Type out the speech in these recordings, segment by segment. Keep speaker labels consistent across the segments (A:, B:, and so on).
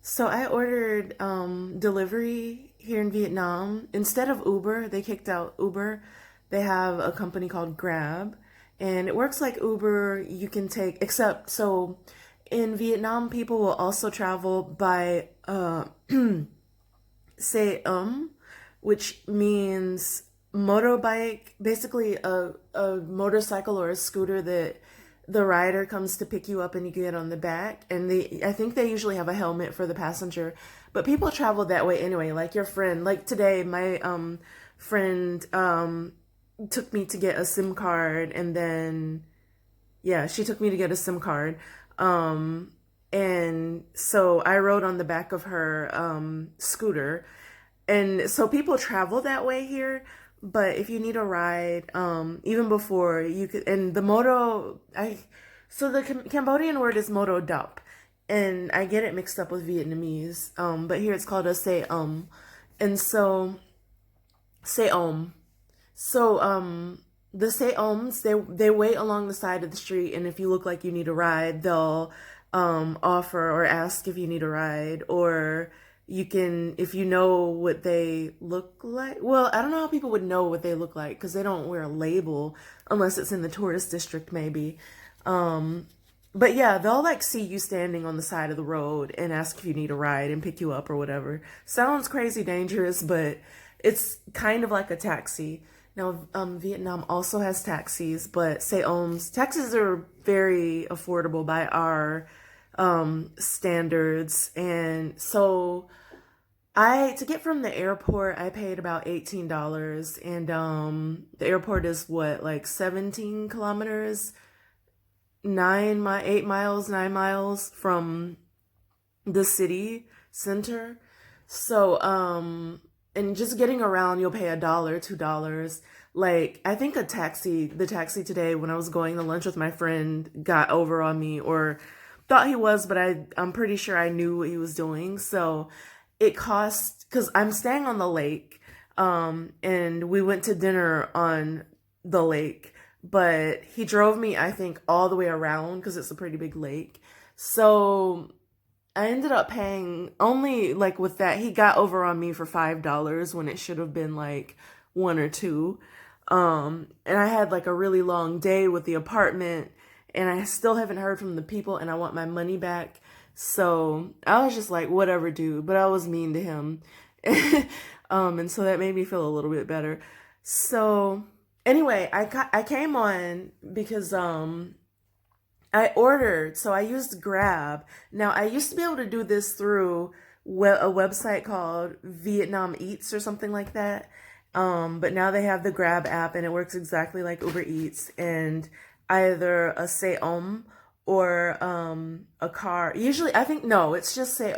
A: So I ordered delivery here in Vietnam. Instead of Uber, they kicked out Uber. They have a company called Grab, and it works like Uber. You can take, except so in Vietnam, people will also travel by say which means motorbike, basically a motorcycle or a scooter that the rider comes to pick you up and you get on the back. And I think they usually have a helmet for the passenger, but people travel that way anyway. Like your friend, like today, my friend took me to get a SIM card, and then yeah, she took me to get a SIM card. Um, and so I rode on the back of her scooter. And so people travel that way here. But if you need a ride, even before you could, and the so the Cambodian word is moto dup. And I get it mixed up with Vietnamese. But here it's called a say and so say so the say they wait along the side of the street, and if you look like you need a ride, they'll offer or ask if you need a ride, or you can, if you know what they look like. Well, I don't know how people would know what they look like because they don't wear a label unless it's in the tourist district, maybe. But yeah, they'll like see you standing on the side of the road and ask if you need a ride and pick you up or whatever. Sounds crazy dangerous, but it's kind of like a taxi. Now, Vietnam also has taxis, but taxis are very affordable by our standards. And so to get from the airport, I paid about $18. And the airport is what, like 17 kilometers, 8 miles, 9 miles from the city center. So, and just getting around, you'll pay $1, $2. Like, I think the taxi today when I was going to lunch with my friend got over on me, or thought he was, but I'm pretty sure I knew what he was doing. So it cost, because I'm staying on the lake, and we went to dinner on the lake, but he drove me, I think, all the way around because it's a pretty big lake. So I ended up paying only, like, with that, he got over on me for $5 when it should have been like one or two. And I had like a really long day with the apartment, and I still haven't heard from the people, and I want my money back. So I was just like, whatever, dude. But I was mean to him. And so that made me feel a little bit better. So anyway, I came on because so I used Grab. Now, I used to be able to do this through a website called Vietnam Eats or something like that. But now they have the Grab app, and it works exactly like Uber Eats, and either a Say or a car. Usually, I think, no, it's just Say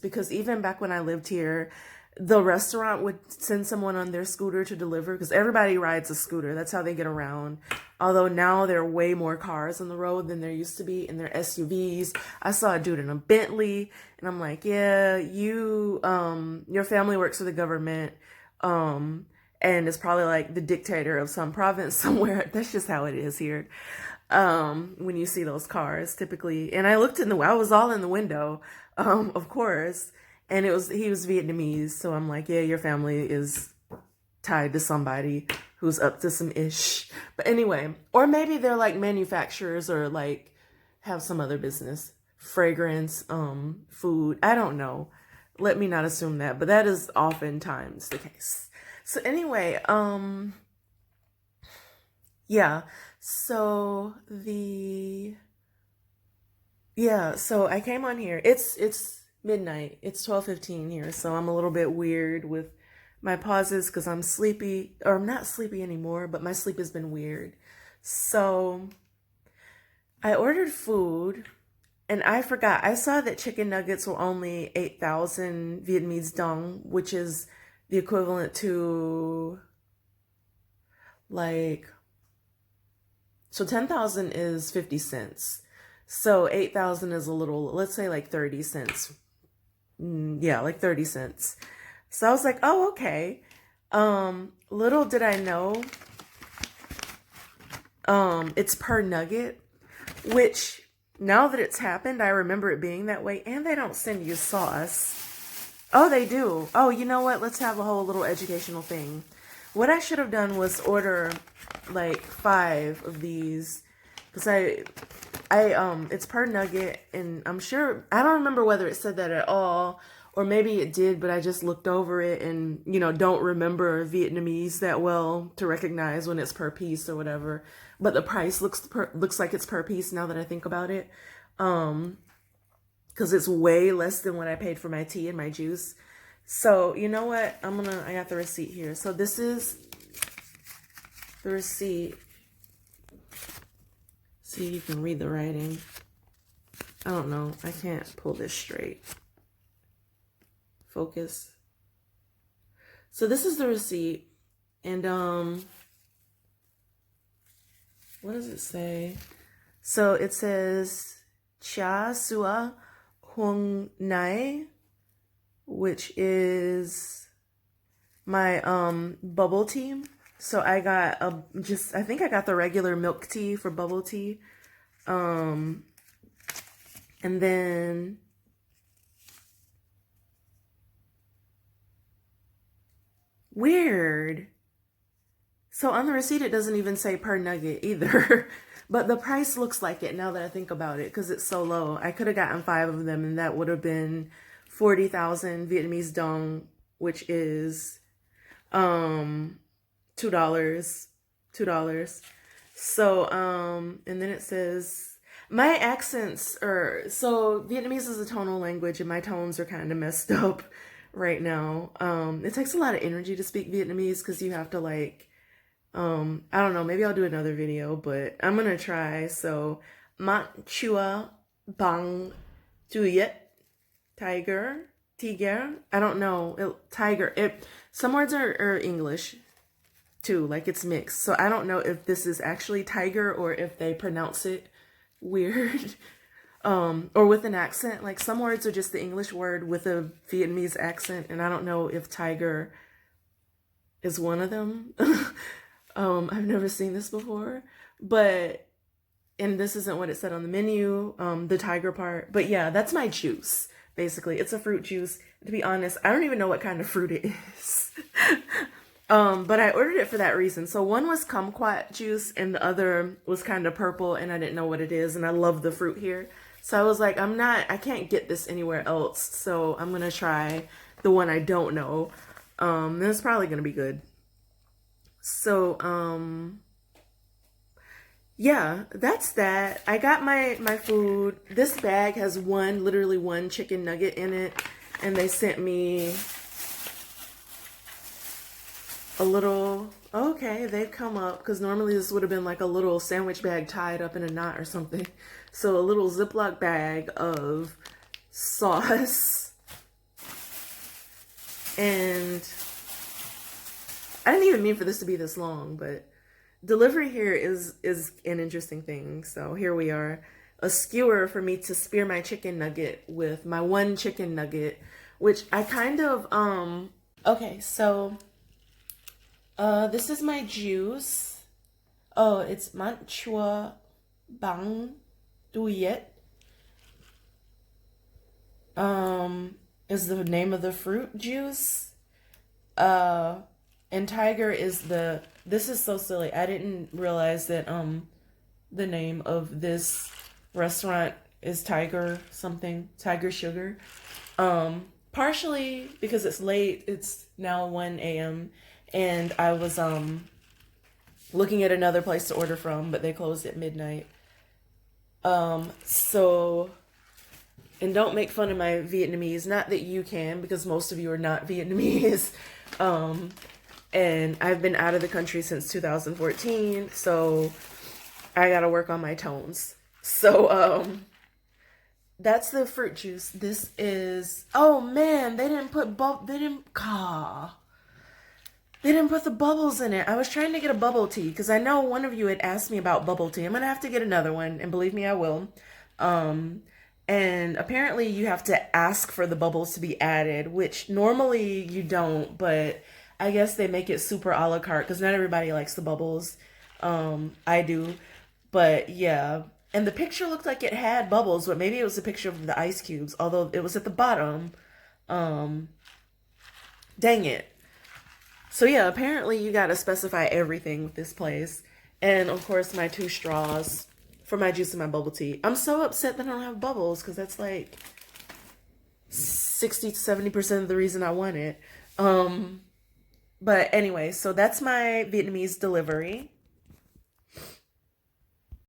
A: because even back when I lived here, the restaurant would send someone on their scooter to deliver, because everybody rides a scooter. That's how they get around. Although now there are way more cars on the road than there used to be, and they're SUVs. I saw a dude in a Bentley, and I'm like, yeah, your family works for the government, and it's probably like the dictator of some province somewhere. That's just how it is here. When you see those cars typically. And I was all in the window, of course. And he was Vietnamese. So I'm like, yeah, your family is tied to somebody who's up to some ish. But anyway, or maybe they're like manufacturers, or like have some other business, fragrance, food. I don't know. Let me not assume that, but that is oftentimes the case. So anyway, yeah. So so I came on here. It's midnight. It's 12:15 here, so I'm a little bit weird with my pauses because I'm sleepy, or I'm not sleepy anymore, but my sleep has been weird. So I ordered food, and I forgot. I saw that chicken nuggets were only 8,000 Vietnamese dong, which is the equivalent to like, so 10,000 is 50 cents. So 8,000 is a little, let's say like 30 cents. Yeah, like 30 cents. So I was like, oh, okay. Little did I know, it's per nugget, which Now that it's happened, I remember it being that way, and they don't send you sauce. Oh, they do. Oh, you know what? Let's have a whole little educational thing. What I should have done was order like 5 of these because it's per nugget, and I'm sure I don't remember whether it said that at all, or maybe it did, but I just looked over it and don't remember Vietnamese that well to recognize when it's per piece or whatever. But the price looks like it's per piece now that I think about it. Because it's way less than what I paid for my tea and my juice. So, you know what? I got the receipt here. So this is the receipt. See, you can read the writing. I don't know. I can't pull this straight. Focus. So this is the receipt. And, what does it say? So it says, Cha Sua Hung Nai, which is my bubble tea. So I got I think I got the regular milk tea for bubble tea. And then weird. So on the receipt it doesn't even say per nugget either. But the price looks like it now that I think about it because it's so low. I could have gotten 5 of them and that would have been 40,000 Vietnamese dong, which is $2. $2. So and then it says my accents are so Vietnamese is a tonal language and my tones are kind of messed up right now. It takes a lot of energy to speak Vietnamese because you have to like I don't know, maybe I'll do another video, but I'm gonna try. So Mat Chua Bang Tuyet Tiger. I don't know. Tiger. Some words are English too, like it's mixed. So I don't know if this is actually tiger or if they pronounce it weird. Or with an accent. Like some words are just the English word with a Vietnamese accent, and I don't know if tiger is one of them. I've never seen this before, and this isn't what it said on the menu, the tiger part. But yeah, that's my juice. Basically, it's a fruit juice. To be honest, I don't even know what kind of fruit it is. But I ordered it for that reason. So one was kumquat juice and the other was kind of purple and I didn't know what it is. And I love the fruit here. So I was like, I can't get this anywhere else. So I'm going to try the one I don't know. And it's probably going to be good. So, yeah, that's that. I got my food. This bag has literally one chicken nugget in it. And they sent me a little, okay, they've come up because normally this would have been like a little sandwich bag tied up in a knot or something. So a little Ziploc bag of sauce. And I didn't even mean for this to be this long, but delivery here is an interesting thing. So here we are. A skewer for me to spear my chicken nugget with, my one chicken nugget, which I kind of, okay, so this is my juice. Oh, it's Manchua Bang Duyet. Is the name of the fruit juice. And tiger is this is so silly. I didn't realize that the name of this restaurant is Tiger something, Tiger Sugar. Partially because it's late. It's now 1 a.m. and I was looking at another place to order from, but they closed at midnight. So, and don't make fun of my Vietnamese. Not that you can, because most of you are not Vietnamese. And I've been out of the country since 2014, so I gotta work on my tones. So, that's the fruit juice. This is, oh man, they didn't put they didn't put the bubbles in it. I was trying to get a bubble tea because I know one of you had asked me about bubble tea. I'm gonna have to get another one, and believe me, I will. And apparently you have to ask for the bubbles to be added, which normally you don't, but I guess they make it super a la carte because not everybody likes the bubbles. I do. But yeah, And the picture looked like it had bubbles, but maybe it was a picture of the ice cubes, although it was at the bottom. Um, Dang it. So yeah, apparently you gotta specify everything with this place. And of course my 2 straws for my juice and my bubble tea. I'm so upset that I don't have bubbles because that's like 60 to 70% of the reason I want it. But anyway, so that's my Vietnamese delivery.